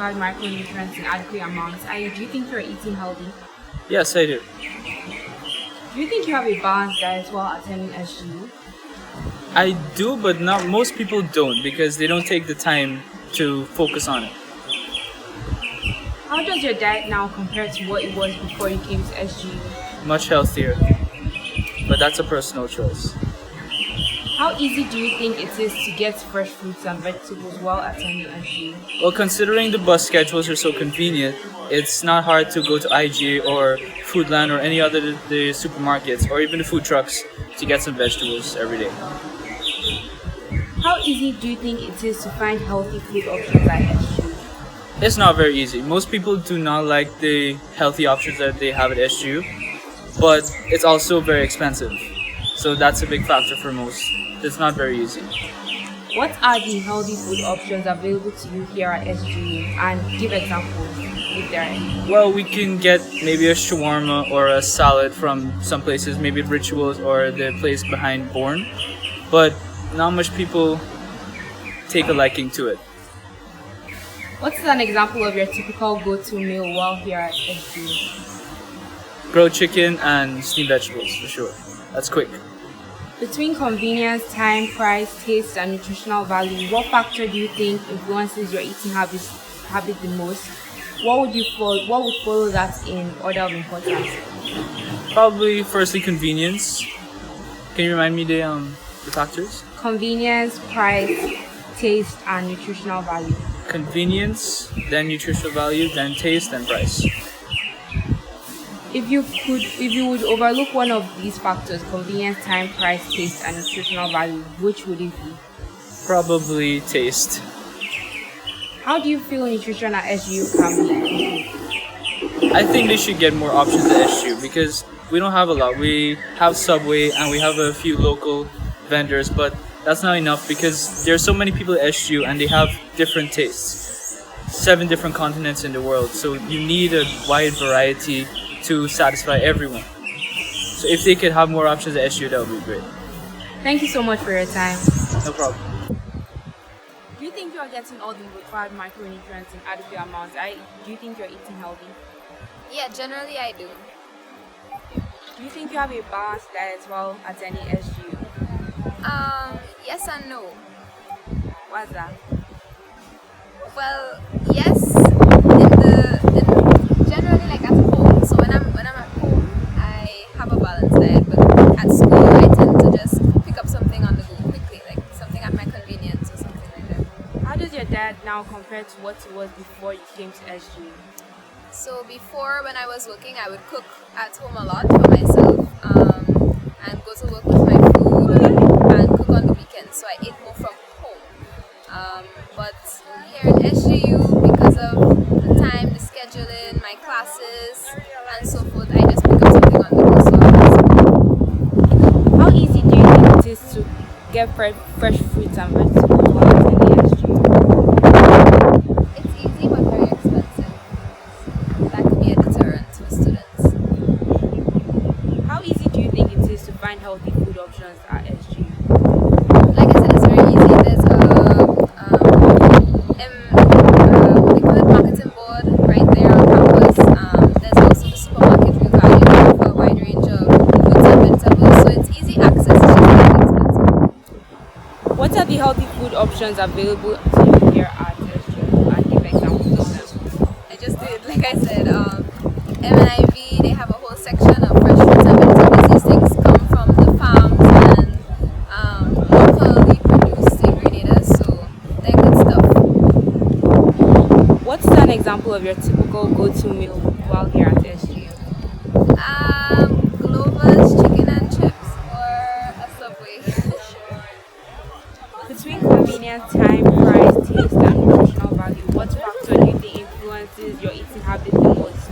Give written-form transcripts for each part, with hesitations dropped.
required micronutrients in adequate amounts, do you think you're eating healthy? Yes, I do. Do you think you have a balanced diet while attending SGU? I do, but not most people don't because they don't take the time to focus on it. How does your diet now compare to what it was before you came to SGU? Much healthier, but that's a personal choice. How easy do you think it is to get fresh fruits and vegetables while attending SGU? Well, considering the bus schedules are so convenient, it's not hard to go to IGA or Foodland or any other the supermarkets or even the food trucks to get some vegetables every day. How easy do you think it is to find healthy food options at SGU? It's not very easy. Most people do not like the healthy options that they have at SGU, but it's also very expensive. So that's a big factor for most. It's not very easy. What are the healthy food options available to you here at SGU? And give examples if there are any. Well, we can get maybe a shawarma or a salad from some places, maybe Rituals or the place behind Bourne, but not much people take a liking to it. What's an example of your typical go-to meal while here at SGU? Grilled chicken and steamed vegetables, for sure. That's quick. Between convenience, time, price, taste, and nutritional value, what factor do you think influences your eating habit the most? What would follow that in order of importance? Probably firstly convenience. Can you remind me the factors? Convenience, price, taste, and nutritional value. Convenience, then nutritional value, then taste, then price. If you would overlook one of these factors, convenience, time, price, taste, and nutritional value, which would it be? Probably taste. How do you feel nutrition at SGU can be improved? I think they should get more options at SGU because we don't have a lot. We have Subway and we have a few local vendors, but that's not enough because there are so many people at SGU and they have different tastes. 7 different continents in the world, so you need a wide variety to satisfy everyone. So if they could have more options at SGU, that would be great. Thank you so much for your time. No problem. Do you think you are getting all the required micronutrients in adequate amounts? Do you think you're eating healthy? Yeah, generally I do. Do you think you have a balanced diet while attending SGU? Yes and no. What's that? Well, yes, generally like at home. So when I'm at home, I have a balanced diet. But at school, I tend to just pick up something on the go quickly, like something at my convenience or something like that. How does your diet now compare to what it was before you came to SGU? So before, when I was working, I would cook at home a lot for myself, and go to work with my food and cook on the weekends. So I ate more from home. But here at SGU, because of the time, the scheduling, my classes, and so forth, I just pick up something on the go. How easy do you think it is to get fresh fruits and vegetables while attending SGU? It's easy but very expensive. That could be a deterrent for students. How easy do you think it is to find healthy food options at SGU? Like I said, it's very easy. There's we call it marketing board right there on campus. There's also the supermarket view value for a wide range of fruits and vegetables. So it's easy access. It's just not expensive. What are the healthy food options available to you here at SGU? And give examples of them. I just did, like I said, M&IV, they have a whole section of fresh fruits and vegetables. These things come from the farms and locally produced ingredients, so they're good stuff. What's an example of your typical go-to meal while here at SGU? Glover's chicken and chips or a Subway. Between convenience, time, price, taste, and nutritional value, what factor do you think influences your eating habit the most?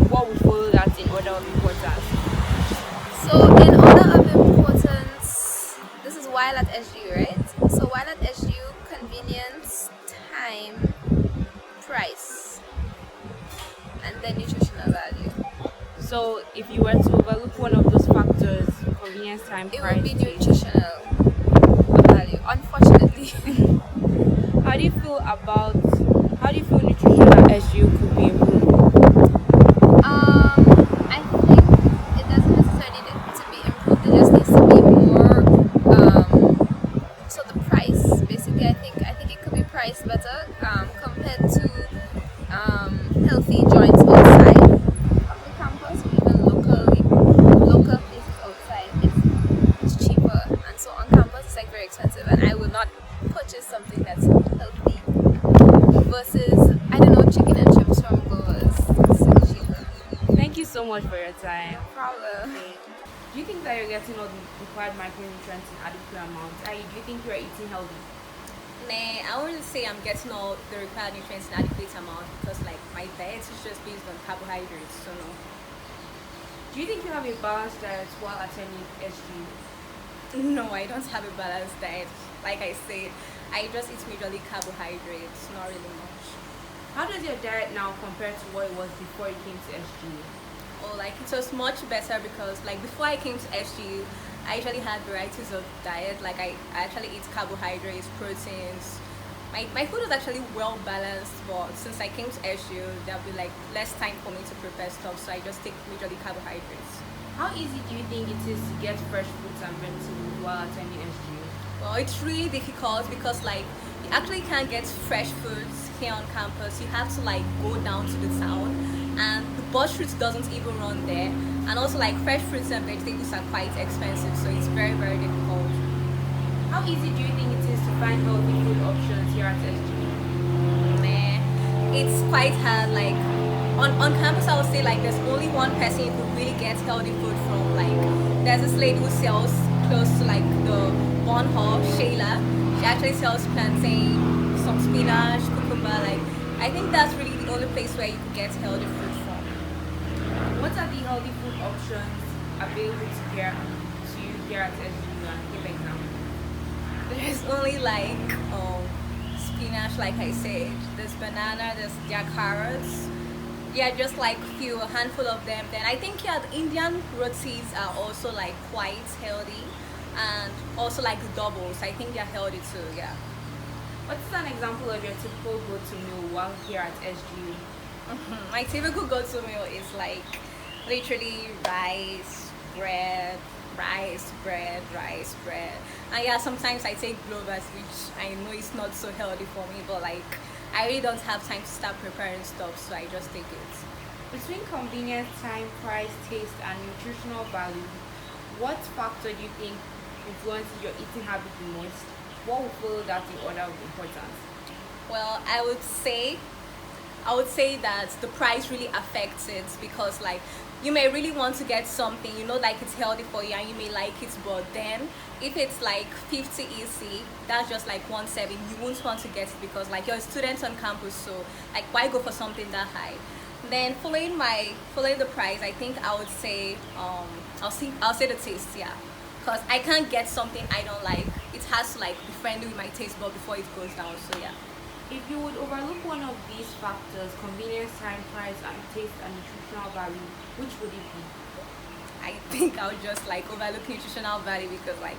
What would follow that in order of importance? So in order of importance, this is while at SGU, right? So while at SGU, convenience, time, price, and then nutritional value. So if you were to overlook one of those factors, convenience, time, It price, would be taste, nutritional value, unfortunately. how do you feel about How do you feel nutrition at SGU could be improved? I think it doesn't necessarily need to be improved. It just needs to be more. So the price, basically, I think it could be priced better compared to healthy joints outside of the campus, or even local places outside. It's cheaper, and so on campus it's like very expensive, and I would not purchase something that's healthy versus, I don't know, chicken and chips from Goa's. It's cheaper. Thank you so much for your time. No problem. Okay. Do you think that you're getting all the required micronutrients in adequate amounts? I.e., do you think you're eating healthy? Nah, I wouldn't say I'm getting all the required nutrients in adequate amount because like my diet is just based on carbohydrates, so no. Do you think you have a balanced diet while attending SGU? No, I don't have a balanced diet. Like I said, I just eat majorly carbohydrates, not really much. How does your diet now compare to what it was before you came to SGU? Or like it was much better because like before I came to SGU, I actually had varieties of diet. Like I actually eat carbohydrates, proteins. My food was actually well balanced, but since I came to SGU, there'll be like less time for me to prepare stuff, so I just take majorly carbohydrates. How easy do you think it is to get fresh fruits and vegetables while attending SGU? Well, it's really difficult because like you actually can't get fresh foods here on campus. You have to like go down to the town, and the bus route doesn't even run there. And also like fresh fruits and vegetables are quite expensive, so it's very very difficult. How easy do you think it is to find healthy food options here at SGU? Nah, it's quite hard. Like on campus, I would say like there's only one person you could really get healthy food from. Like there's this lady who sells close to like the Bon Hall, Shayla. She actually sells plantain, some spinach, cucumber. Like I think that's really the only place where you could get healthy food from. What are the healthy food options available to you here at SGU? And give examples. There's only like spinach, like I said. There's banana. There are carrots. Yeah, just like a handful of them. Then I think yeah, the Indian rotis are also like quite healthy, and also like the doubles. I think they're healthy too. Yeah. What's an example of your typical go-to meal while here at SGU? My typical go-to meal is like literally rice, bread. And yeah, sometimes I take Glovers, which I know is not so healthy for me, but like I really don't have time to start preparing stuff, so I just take it. Between convenience, time, price, taste, and nutritional value, what factor do you think influences your eating habit the most? What will follow that in order of importance? Well, I would say that the price really affects it because like you may really want to get something, you know, like it's healthy for you and you may like it, but then if it's like 50 EC, that's just like 170, you won't want to get it because like you're a student on campus, so like why go for something that high? Then following the price, I think I would say I'll say the taste, yeah, because I can't get something I don't like. It has to like be friendly with my taste bud before it goes down, so yeah. If you would overlook one of these factors, convenience, time, price, and taste and nutritional value, which would it be? I think I would just like overlook nutritional value because like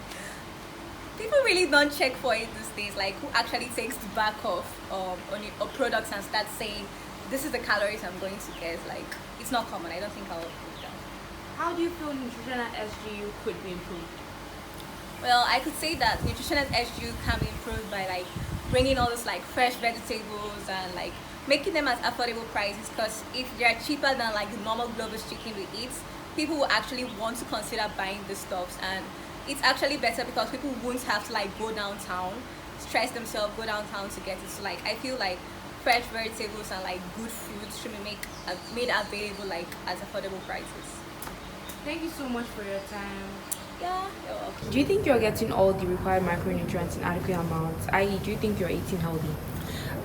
people really don't check for it these days. Like who actually takes the back off on your products and starts saying this is the calories I'm going to get? Like it's not common. I don't think I'll do that. How do you feel nutrition at SGU could be improved? Well, I could say that nutrition at SGU can be improved by like bringing all those like fresh vegetables and like making them at affordable prices, because if they are cheaper than like the normal Glover's chicken we eat, people will actually want to consider buying the stuffs, and it's actually better because people won't have to like go downtown, stress themselves, go downtown to get it. So like I feel like fresh vegetables and like good foods should be made available like at affordable prices. Thank you so much for your time. Yeah, you're welcome. Do you think you're getting all the required micronutrients in adequate amounts? I.e., do you think you're eating healthy?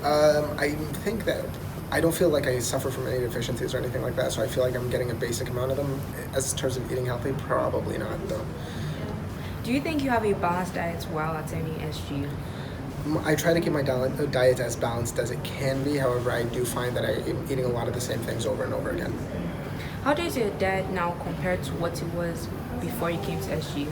I think that I don't feel like I suffer from any deficiencies or anything like that, so I feel like I'm getting a basic amount of them. As in terms of eating healthy, probably not, though. Do you think you have a balanced diet while attending SGU? I try to keep my diet as balanced as it can be, however, I do find that I'm eating a lot of the same things over and over again. How does your diet now compare to what it was before you came to SGU?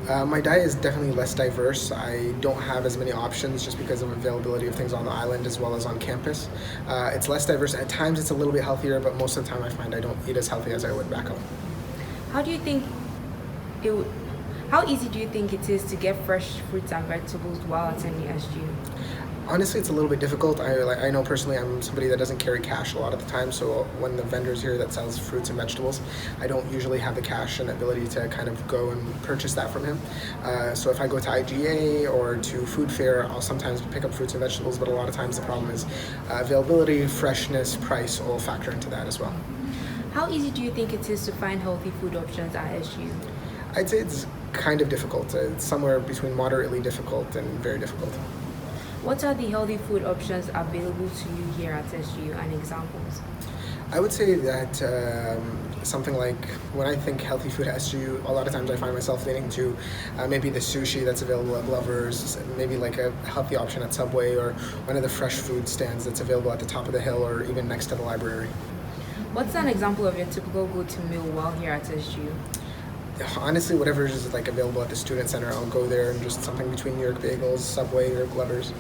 My diet is definitely less diverse. I don't have as many options just because of availability of things on the island as well as on campus. It's less diverse. At times it's a little bit healthier, but most of the time I find I don't eat as healthy as I would back home. How do you think it would, how easy do you think it is to get fresh fruits and vegetables while attending SGU? Honestly, it's a little bit difficult. I know personally I'm somebody that doesn't carry cash a lot of the time, so when the vendor's here that sells fruits and vegetables, I don't usually have the cash and ability to kind of go and purchase that from him. So if I go to IGA or to food fair, I'll sometimes pick up fruits and vegetables, but a lot of times the problem is availability, freshness, price all factor into that as well. How easy do you think it is to find healthy food options at SGU? I'd say it's kind of difficult. It's somewhere between moderately difficult and very difficult. What are the healthy food options available to you here at SGU and examples? I would say that something like when I think healthy food at SGU, a lot of times I find myself leaning to maybe the sushi that's available at Glover's, maybe like a healthy option at Subway, or one of the fresh food stands that's available at the top of the hill or even next to the library. What's an example of your typical go-to meal while here at SGU? Honestly, whatever is like available at the student center, I'll go there and just something between New York Bagels, Subway, or Glover's.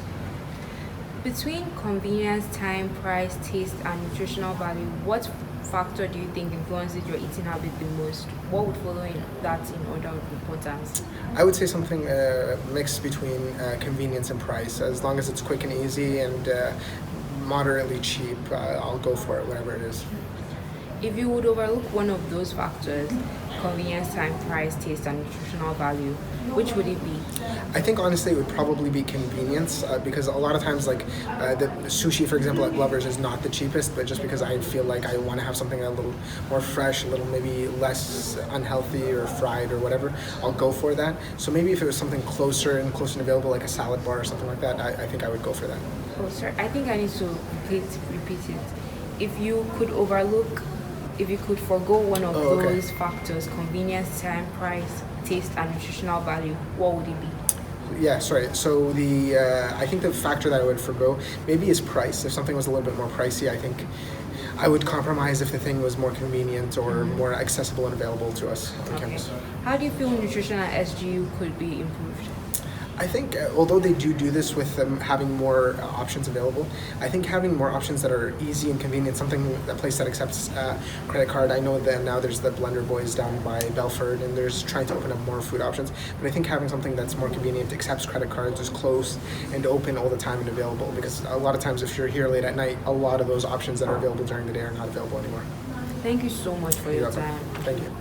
Between convenience, time, price, taste, and nutritional value, what factor do you think influences your eating habit the most? What would follow in that in order of importance? I would say something mixed between convenience and price. As long as it's quick and easy and moderately cheap, I'll go for it, whatever it is. If you would overlook one of those factors, convenience, time, price, taste, and nutritional value, which would it be? I think honestly it would probably be convenience because a lot of times like the sushi, for example, at Glover's is not the cheapest, but just because I feel like I want to have something a little more fresh, a little maybe less unhealthy or fried or whatever, I'll go for that. So maybe if it was something closer and available, like a salad bar or something like that, I think I would go for that. Oh, sir, I think I need to repeat it. If you could forgo one of those factors, convenience, time, price, taste, and nutritional value, what would it be? Yeah, sorry. So I think the factor that I would forgo maybe is price. If something was a little bit more pricey, I think I would compromise if the thing was more convenient or more accessible and available to us on campus. How do you feel nutrition at SGU could be improved? I think although they do this with them having more options available, I think having more options that are easy and convenient, a place that accepts credit card. I know that now there's the Blender Boys down by Belford and there's trying to open up more food options, but I think having something that's more convenient, accepts credit cards, is close and open all the time and available, because a lot of times if you're here late at night, a lot of those options that are available during the day are not available anymore. Thank you so much for your time. Thank you.